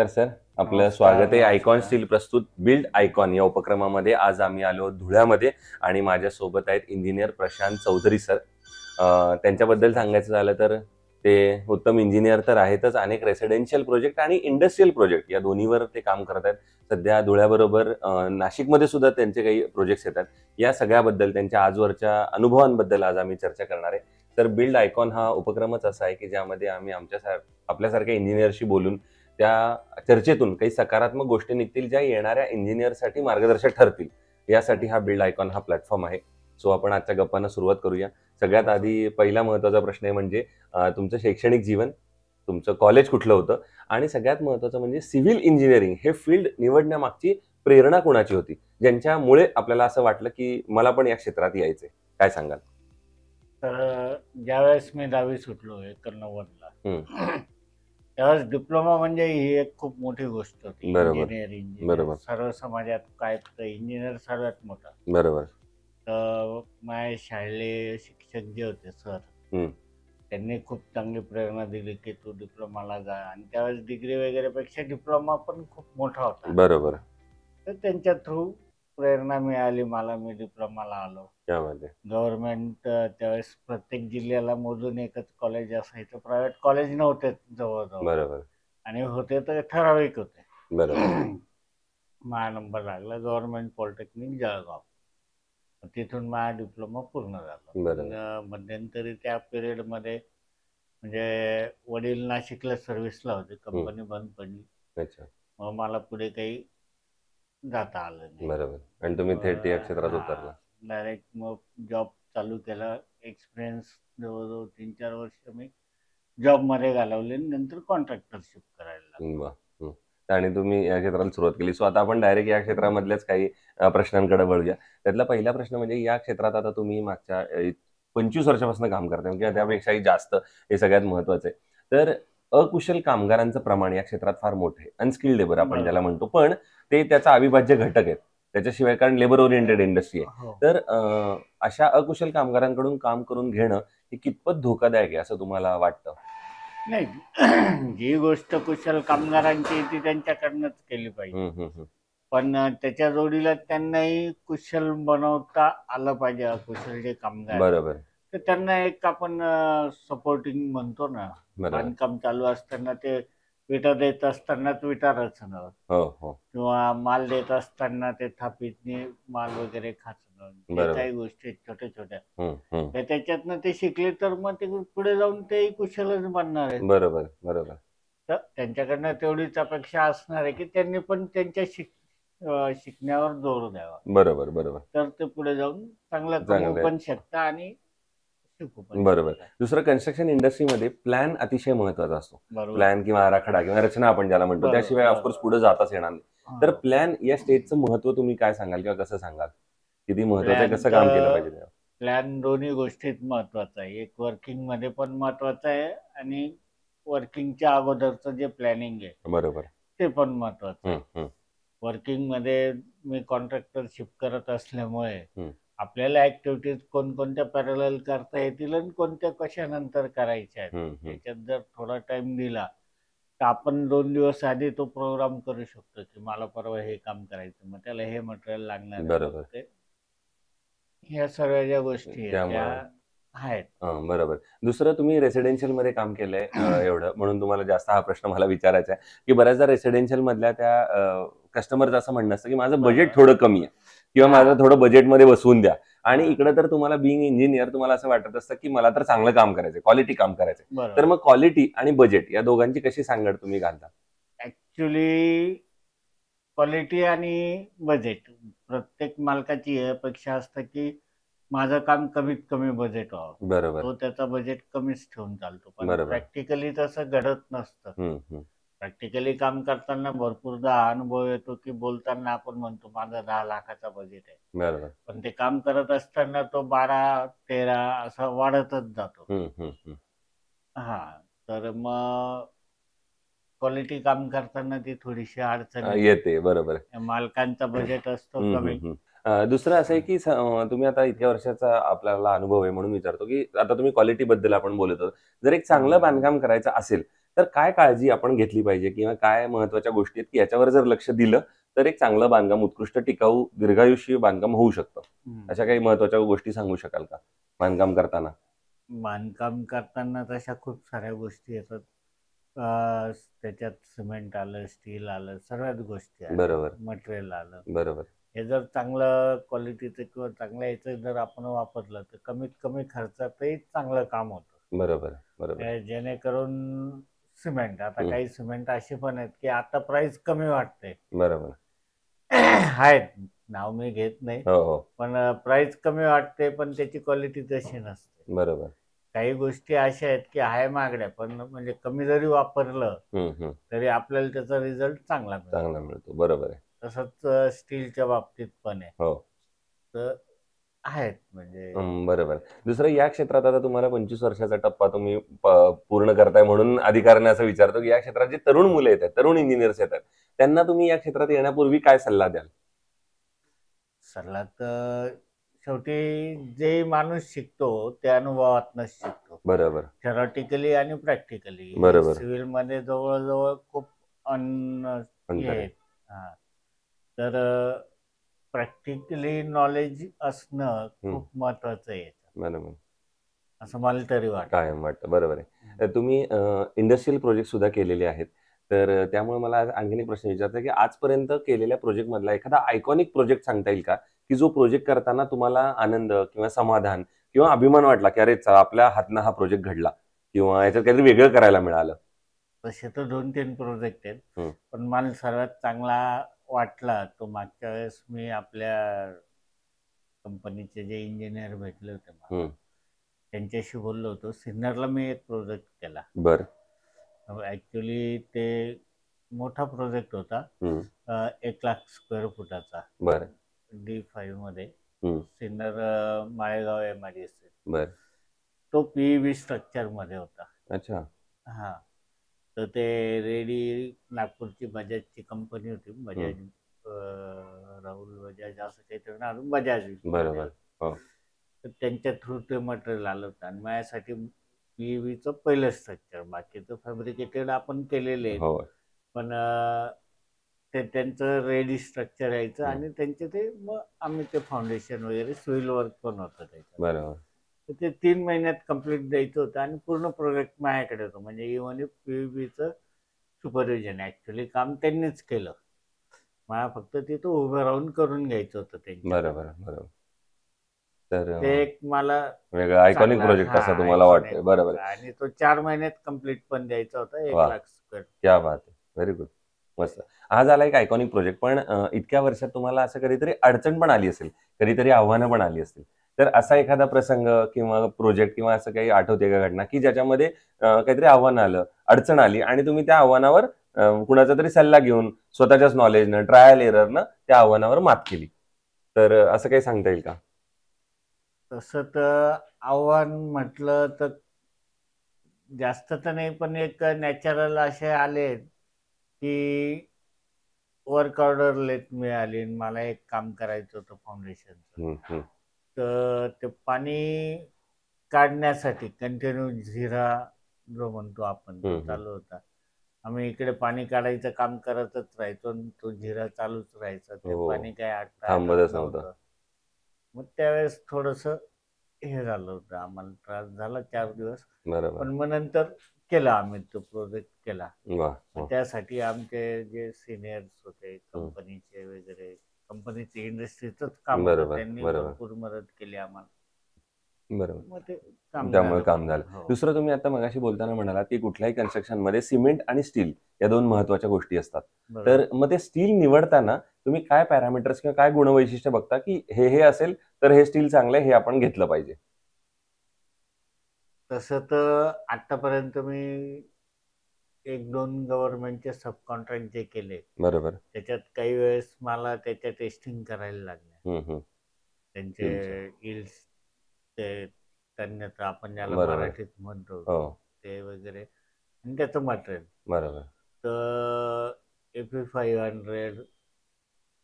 नमस्कार सर, आपलं नमस्कार, स्वागत आहे आयकॉन नमस्कार. स्टील प्रस्तुत बिल्ड आयकॉन या उपक्रमामध्ये. आज आम्ही आलो धुळ्यामध्ये आणि माझ्यासोबत आहेत इंजिनियर प्रशांत चौधरी सर. त्यांच्याबद्दल नमस्कार. सांगायचं झालं तर ते उत्तम इंजिनियर तर आहेतच, अनेक रेसिडेन्शियल प्रोजेक्ट आणि इंडस्ट्रियल प्रोजेक्ट या दोन्हीवर ते काम करत आहेत. सध्या धुळ्याबरोबर नाशिकमध्ये सुद्धा त्यांचे काही प्रोजेक्ट्स येतात. या सगळ्याबद्दल, त्यांच्या आजवरच्या अनुभवांबद्दल आज आम्ही चर्चा करणार आहे. तर बिल्ड आयकॉन हा उपक्रमच असा आहे की ज्यामध्ये आम्ही आपल्यासारख्या इंजिनियरशी बोलून त्या चर्चेतून काही सकारात्मक गोष्टी निघतील ज्या येणाऱ्या इंजिनियरसाठी मार्गदर्शक ठरतील. यासाठी हा बिल्ड आयकॉन हा प्लॅटफॉर्म आहे. सो आपण आजच्या गप्पांना सुरुवात करूया. सगळ्यात आधी पहिला महत्त्वाचा प्रश्न आहे म्हणजे तुमचं शैक्षणिक जीवन, तुमचं कॉलेज कुठलं होतं आणि सगळ्यात महत्त्वाचं म्हणजे सिव्हिल इंजिनिअरिंग हे फील्ड निवडण्यामागची प्रेरणा कुणाची होती, ज्यांच्यामुळे आपल्याला असं वाटलं की मला पण या क्षेत्रात यायचंय? काय सांगाल? तर ज्यावेळेस मी 10वी सुटलो 91ला, हम्म. त्यावेळेस डिप्लोमा म्हणजे ही एक खूप मोठी गोष्ट होती. बरोबर. इंजिनियर सर्व समाजात काय इंजिनियर सर्वात मोठा. बरोबर. तर माझे शाळेले शिक्षक जे होते सर, त्यांनी खूप चांगली प्रेरणा दिली की तू डिप्लोमाला जा. आणि त्यावेळेस डिग्री वगैरे पेक्षा डिप्लोमा पण खूप मोठा होता. बरोबर. तर त्यांच्या थ्रू प्रेरणा मिळाली मला. मी डिप्लोमाला आलो. त्यामध्ये गव्हर्नमेंट त्यावेळेस प्रत्येक जिल्ह्याला मोजून एकच कॉलेज असायचं. प्रायव्हेट कॉलेज नव्हते जवळजवळ, बरोबर. आणि होते तर ठराविक होते. बरोबर. माझा नंबर लागला गव्हर्नमेंट पॉलिटेक्निक जळगाव. तिथून माझा डिप्लोमा पूर्ण झाला. बरोबर. मध्यंतरी त्या पिरियडमध्ये म्हणजे वडील नाशिकला सर्व्हिसला होते, कंपनी बंद पडली. अच्छा. मग मला पुढे काही जाता आलं नाही. बरोबर. आणि तुम्ही थेट या क्षेत्रात उतरला. डायरेक्ट मग जॉब चालू केला. एक्सपिरियन्स जवळजवळ 3-4 वर्ष मी जॉबमध्ये घालवले. नंतर कॉन्ट्रॅक्टरशिप करायला लागलो. वा. आणि तुम्ही या क्षेत्राला सुरुवात केली. सो आता आपण डायरेक्ट या क्षेत्रामधल्याच काही प्रश्नांकडे वळूया. त्यातला पहिला प्रश्न म्हणजे या क्षेत्रात आता तुम्ही मागच्या 25 वर्षापासून काम करताय किंवा त्यापेक्षाही जास्त, हे सगळ्यात महत्वाचं आहे. तर अकुशल कामगारांचं प्रमाण या क्षेत्रात फार मोठं आहे. अनस्किल्ड लेबर आपण ज्याला म्हणतो, पण ते त्याचा अविभाज्य घटक आहेत त्याच्याशिवाय, कारण लेबर ओरिएंटेड इंडस्ट्री आहे. तर अशा अकुशल कामगारांकडून काम करून घेणं हे कितपत धोकादायक आहे असं तुम्हाला वाटतं? नाही, जी गोष्ट कुशल कामगारांची ती त्यांच्याकडनंच केली पाहिजे. पण त्याच्या जोडीला त्यांनाही कुशल बनवता आलं पाहिजे. अकुशल जे कामगार, बरोबर, तर त्यांना एक आपण सपोर्टिंग म्हणतो ना, बांधकाम चालू असताना ते विटा देत असतानाच विटा रचणं, किंवा माल देत असताना ते थापीतनी माल वगैरे खाचणं, हे काही गोष्टी छोट्या छोट्या त्याच्यातनं ते शिकले तर मग ते पुढे जाऊन ते कुशलच बनणार आहे. बरोबर. बरोबर. तर त्यांच्याकडनं तेवढीच अपेक्षा असणार आहे की त्यांनी पण त्यांच्या शिकण्यावर जोर द्यावा. बरोबर. बरोबर. तर ते पुढे जाऊन चांगलं कमवू पण शकता आणि शिकू पण. बरोबर. दुसरं, कन्स्ट्रक्शन इंडस्ट्रीमध्ये प्लॅन अतिशय महत्वाचा असतो. प्लॅन किंवा आराखडा किंवा रचना आपण ज्याला म्हणतो, त्याशिवाय ऑफकोर्स पुढे जाताच येणार नाही. तर प्लॅन या स्टेजचं महत्व तुम्ही काय सांगाल किंवा कसं सांगाल? किती महत्वाचं आहे, कसं काम केलं पाहिजे? प्लॅन दोन्ही गोष्टीत महत्वाचा आहे. एक वर्किंग मध्ये पण महत्वाचं आहे आणि वर्किंगच्या अगोदरचं जे प्लॅनिंग आहे, बरोबर, ते पण महत्वाचं आहे. वर्किंग मध्ये मी कॉन्ट्रॅक्टरशिप करत असल्यामुळे आपल्याला ऍक्टिव्हिटीज कोणकोणत्या पॅरलल करता येतील आणि कोणत्या कशानंतर करायच्या आहेत, त्याच्यात जर थोडा टाइम दिला तर आपण 2 दिवस आधी तो प्रोग्राम करू शकतो की मला परवा हे काम करायचं, मग त्याला हे मटेरियल लागणार. बरोबर. ह्या सर्व ज्या गोष्टी आहेत. बरोबर. दुसरं, तुम्ही रेसिडेन्शियल मध्ये काम केलंय एवढं, म्हणून तुम्हाला जास्त हा प्रश्न मला विचारायचा आहे की बऱ्याचदा रेसिडेन्शियल मधल्या त्या कस्टमरचं असं म्हणणं असतं की माझं बजेट थोडं कमी आहे किंवा माझं थोडं बजेटमध्ये बसवून द्या, आणि इकडे तर तुम्हाला बिंग इंजिनियर तुम्हाला असं वाटत असतं की मला तर चांगलं काम करायचंय, क्वालिटी काम करायचंय. तर मग क्वालिटी आणि बजेट या दोघांची कशी सांगड तुम्ही घालता? ऍक्च्युली क्वालिटी आणि बजेट प्रत्येक मालकाची अपेक्षा असतं की माझं काम कमीत कमी बजेट व्हावं. बरोबर. तो त्याचा बजेट कमीच ठेवून चालतो, पण प्रॅक्टिकली तसं घडत नसतं. प्रॅक्टिकली काम करताना भरपूरदा अनुभव येतो की बोलताना आपण म्हणतो माझा 10 लाखाचा बजेट आहे, बरोबर, पण ते काम करत असताना तो 12-13 असा वाढतच जातो. तर मग क्वालिटी काम करताना ती थोडीशी अडचण येते. बरोबर. मालकांचा बजेट असतो कमी. दुसरं असं आहे की तुम्ही आता इतक्या वर्षाचा आपल्याला अनुभव आहे म्हणून विचारतो की आता तुम्ही क्वालिटी बद्दल आपण बोलत आहोत. जर एक चांगलं बांधकाम करायचं असेल तर काय काळजी आपण घेतली पाहिजे किंवा काय महत्त्वाच्या गोष्टी आहेत की याच्यावर जर लक्ष दिलं तर एक चांगलं बांधकाम, उत्कृष्ट टिकाऊ दीर्घायुषी बांधकाम होऊ शकतं? अशा काही महत्त्वाच्या गोष्टी सांगू शकाल का बांधकाम करताना? बांधकाम करताना तशा खूप साऱ्या गोष्टी येतात. त्याच्यात सिमेंट आलं, स्टील आलं, सर्वच गोष्टी आल्या, बरोबर मटेरियल आलं. बरोबर हे जर चांगलं क्वालिटीचं किंवा चांगल्या याचं जर आपण वापरलं तर कमीत कमी खर्चातही चांगलं काम होतं. बरोबर बरोबर जेणेकरून सिमेंट, आता हम्म. काही सिमेंट असे पण आहेत की आता प्राइस कमी वाटते. बरोबर आहेत, नाव मी घेत नाही, हो हो पण प्राइस कमी वाटते पण त्याची क्वालिटी तशी नसते. बरोबर काही गोष्टी अशा आहेत की आहे महागड्या, पण म्हणजे कमी जरी वापरलं तरी आपल्याला त्याचा रिझल्ट चांगला मिळतो. चांगला मिळतो. बरोबर आहे. तसंच स्टीलच्या बाबतीत पण आहे. हो तर आहेत म्हणजे बरोबर. दुसरं, या क्षेत्रात आता तुम्हाला 25 वर्षाचा टप्पा तुम्ही पूर्ण करताय म्हणून अधिकाराने असं विचारतो की या क्षेत्रात जे तरुण मुलं येतात, तरुण इंजिनियर्स येतात, त्यांना तुम्ही या क्षेत्रात येण्यापूर्वी काय सल्ला द्याल? सल्ला तर शेवटी जे माणूस शिकतो ते अनुभवातनंच शिकतो. बरोबर थेरॉटिकली आणि प्रॅक्टिकली. बरोबर. सिव्हिल मध्ये जवळजवळ खूप अंतर आहे. तर प्रॅक्टिकली नॉलेज असणं खूप महत्वाचं आहे बरोबर असं मला तरी वाटतं. कायम वाटतं. बरोबर आहे. तुम्ही इंडस्ट्रियल प्रोजेक्ट सुद्धा केलेले आहेत, तर त्यामुळे मला आणखीन एक प्रश्न विचारायचा आहे की आजपर्यंत केलेल्या प्रोजेक्ट मधला एखादा आयकॉनिक प्रोजेक्ट सांगता येईल का, की जो प्रोजेक्ट करताना तुम्हाला आनंद किंवा समाधान किंवा अभिमान वाटला की अरे आपल्या हातनं हा प्रोजेक्ट घडला किंवा याच्यात काहीतरी वेगळं करायला मिळालं? तसे तर 2-3 प्रोजेक्ट आहेत, पण मला सर्वात चांगला वाटला तो मागच्या वेळेस मी आपल्या कंपनीचे जे इंजिनियर भेटले होते मला, त्यांच्याशी बोललो होतो. सिन्नरला मी एक प्रोजेक्ट केला. ऍक्च्युली ते मोठा प्रोजेक्ट होता, 1,00,000 स्क्वेअर फुटाचा. D5 मध्ये सिन्नर माळेगाव MIDC. तो PEB स्ट्रक्चर मध्ये होता. अच्छा. हा, तर ते रेडी नागपूरची बजाजची कंपनी होती, बजाज राहुल बजाज असं काहीतरी ना, अजून बजाज. बरोबर. तर त्यांच्या थ्रू ते मटेरियल आलं होतं आणि माझ्यासाठी PEBचं पहिलं स्ट्रक्चर, बाकीचं फॅब्रिकेटेड आपण केलेले, पण ते त्यांचं रेडी स्ट्रक्चर यायचं आणि त्यांचे ते मग आम्ही ते फाउंडेशन वगैरे सिव्हिल वर्क पण होतं त्याच्यात. बरोबर. तर ते 3 महिन्यात कम्प्लीट द्यायचं होतं आणि पूर्ण प्रोजेक्ट माझ्याकडे होतं. म्हणजे इव्हन PEBचं सुपरविजन ऍक्च्युली काम त्यांनीच केलं. मला फक्त तिथं उभं राहून करून घ्यायचं होतं त्यांच्या. बरोबर बरोबर. तर ते एक मला वेगळा आयकॉनिक प्रोजेक्ट असं तुम्हाला वाटतंय? बरोबर. आणि तो 4 महिन्यात कम्प्लीट पण द्यायचा होता. 1,00,000 स्क्वेअर. क्या बात आहे. Very good. मस्त. हा झाला एक आयकॉनिक प्रोजेक्ट, पण इतक्या वर्षात तुम्हाला असं कधीतरी अडचण पण आली असेल, कधीतरी आव्हानं पण आली असतील, तर असा एखादा प्रसंग किंवा प्रोजेक्ट किंवा असं काही आठवते का घटना की ज्याच्यामध्ये काहीतरी आव्हान आलं, अडचण आली आणि तुम्ही त्या आव्हानावर कुणाचा तरी सल्ला घेऊन स्वतःच्याच नॉलेजनं, ट्रायल एररनं त्या आव्हानावर मात केली, तर असं काही सांगता येईल का? तसं तर आव्हान म्हटलं तर जास्त तर नाही, पण एक नॅचरल असे आले की वर्क ऑर्डर लेट मिळाली. मला एक काम करायचं होतं फाउंडेशनचं. तर ते पाणी काढण्यासाठी कंटिन्यू झिरा जो म्हणतो आपण चालू होता. आम्ही इकडे पाणी काढायचं काम करतच राहायचो, तो झिरा चालूच राहायचा. ते पाणी काय थांबतच नव्हतं. मग त्यावेळेस थोडस हे झालं होतं, आम्हाला त्रास झाला 4 दिवस. पण मग नंतर केला आम्ही, तो प्रोजेक्ट केला. त्यासाठी आमचे जे सिनियर्स होते कंपनीचे वगैरे, कंपनीचे इंडस्ट्रीच काम होतं, त्यांनी भरपूर मदत केली आम्हाला. बरोबर. त्यामुळे काम झालं. दुसरं, तुम्ही आता मगाशी बोलताना म्हणालात की कुठल्याही कन्स्ट्रक्शन मध्ये सिमेंट आणि स्टील या 2 महत्वाच्या गोष्टी असतात. तर मग ते स्टील निवडताना तुम्ही काय पॅरामीटर्स किंवा काय गुणवैशिष्ट्य बघता की हे असेल तर हे स्टील चांगलं आहे, हे आपण घेतलं पाहिजे? तसं तर आतापर्यंत मी 1-2 गव्हर्नमेंटचे सब कॉन्ट्रॅक्ट जे केले, बरोबर, त्याच्यात काही वेळेस मला त्याच्या टेस्टिंग करायला लागल्या. त्यांचे इल्ड्स, ते तन्यता आपण ज्याला मराठीत म्हणतो ते वगैरे, आणि त्याचं मटेरियल. बरोबर. तर AP500,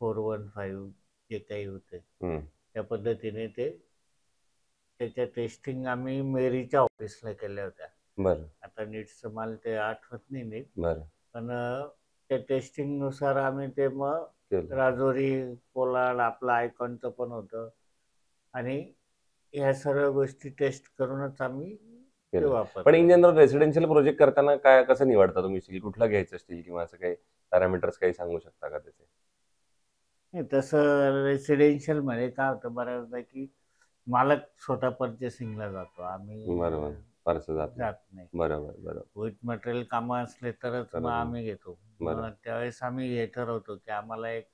415 जे काही होते त्या पद्धतीने त्याच्या टेस्टिंग आम्ही मेरीच्या ऑफिसला केल्या होत्या. बरं आता नीट्सचं मला ते आठवत नाही नीट, बरं पण त्या टेस्टिंग नुसार आम्ही ते मग केलं. राजोरी, पोलार्ड आपलं आयकॉनचं पण होतं आणि ह्या सर्व गोष्टी टेस्ट करूनच आम्ही ते केलं. पण वापरतो. इन जनरल रेसिडेन्शियल प्रोजेक्ट करताना काय कसं निवडता तुम्ही स्टील, कुठलं घ्यायचं स्टील किंवा असं काही पॅरामीटर्स काही सांगू शकता का त्याचे? नाही तसं रेसिडेन्शियल मध्ये काय होतं बऱ्याचदा की मालक स्वतः परचेसिंगला जातो, आम्ही बरोबर, फारसं जात नाही. जात नाही. बरोबर बरोबर विथ मटेरियल कामं असले तरच मग बरोबर. आम्ही घेतो. मग बरोबर. त्यावेळेस आम्ही हे ठरवतो की आम्हाला एक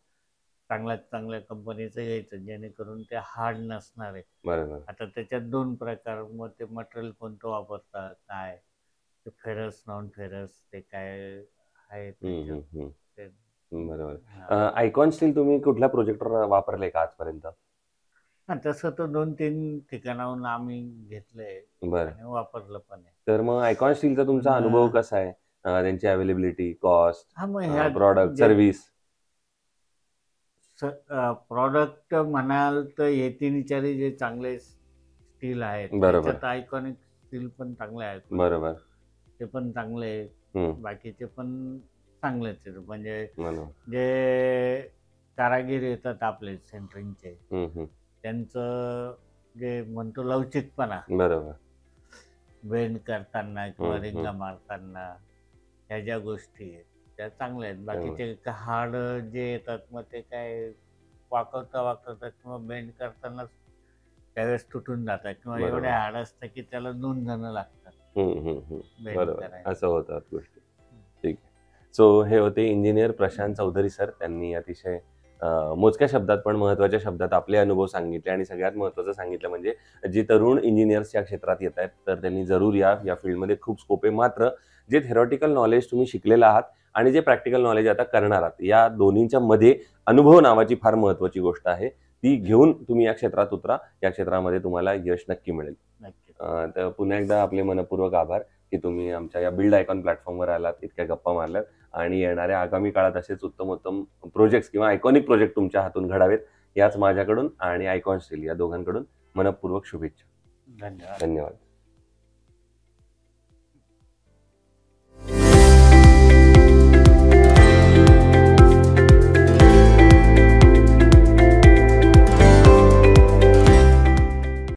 चांगल्या कंपनीचं घ्यायचं जेणेकरून ते हार्ड नसणार आहे. बरोबर आता त्याच्यात 2 प्रकार, मग ते मटेरियल कोणतं वापरतात, काय ते फेरस, नॉन फेरस, ते काय आहे त्याच्यात ते. बरोबर. हां. आयकॉन स्टील तुम्ही कुठल्या प्रोजेक्टवर वापरलंय का आजपर्यंत? हां, तसं तर 2-3 ठिकाणाहून आम्ही घेतलंय बरं. आणि वापरलं पण आहे. तर मग आयकॉन स्टीलचा तुमचा पण अनुभव कसा आहे? त्यांची अवेलेबिलिटी, कॉस्ट, हां, मग ह्या प्रॉडक्ट, जे सर्व्हिस? प्रॉडक्ट म्हणाल तर हे तिन्ही जे चांगले स्टील आहेत बरोबर. त्याच्यात आयकॉनिक स्टील पण चांगले आहेत, बरोबर. ते पण चांगले आहेत, हं. बाकीचे पण चांगलेच आहेत. म्हणजे बरोबर. जे कारागीर येतात आपले सेंटरिंगचे, हं. त्यांचं जे म्हणतो लवचिकपणा, बरोबर. बेंड करताना किंवा हं. रिंगा मारताना, ह्या ज्या गोष्टी आहेत त्या चांगल्या आहेत. बाकीचे हार्ड जे येतात मग ते काय वाकवता किंवा बेंड करतानाच त्यावेळेस तुटून जातात किंवा बरोबर. एवढे हार्ड असतं की त्याला 2 जण लागतात बेंड बरोबर. करायला. असं होतात गोष्टी. ठीक आहे. सो हे होते इंजिनियर प्रशांत चौधरी सर. त्यांनी अतिशय मोजक्या शब्दात पण महत्त्वाच्या शब्दात आपले अनुभव सांगितले आणि सगळ्यात महत्त्वाचं सांगितलं म्हणजे जे तरुण इंजिनियर्स या क्षेत्रात येत आहेत तर त्यांनी जरूर या फील्डमध्ये खूप स्कोप आहे. मात्र जे थेरॉटिकल नॉलेज तुम्ही शिकलेलं आहात आणि जे प्रॅक्टिकल नॉलेज आता करणार आहात या दोन्हींच्या मध्ये अनुभव नावाची फार महत्त्वाची गोष्ट आहे. ती घेऊन तुम्ही या क्षेत्रात उतरा. या क्षेत्रामध्ये तुम्हाला यश नक्की मिळेल. नक्की. तर पुन्हा एकदा आपले मनपूर्वक आभार की तुम्ही आमच्या या बिल्ड आयकॉन प्लॅटफॉर्मवर आलात, इतक्या गप्पा मारल्यात आणि येणाऱ्या आगामी काळात असेच उत्तम प्रोजेक्ट्स किंवा आयकॉनिक प्रोजेक्ट तुमच्या हातून घडावेत याच माझ्याकडून आणि आयकॉन स्टील या दोघांकडून मनपूर्वक शुभेच्छा. धन्यवाद. धन्यवाद.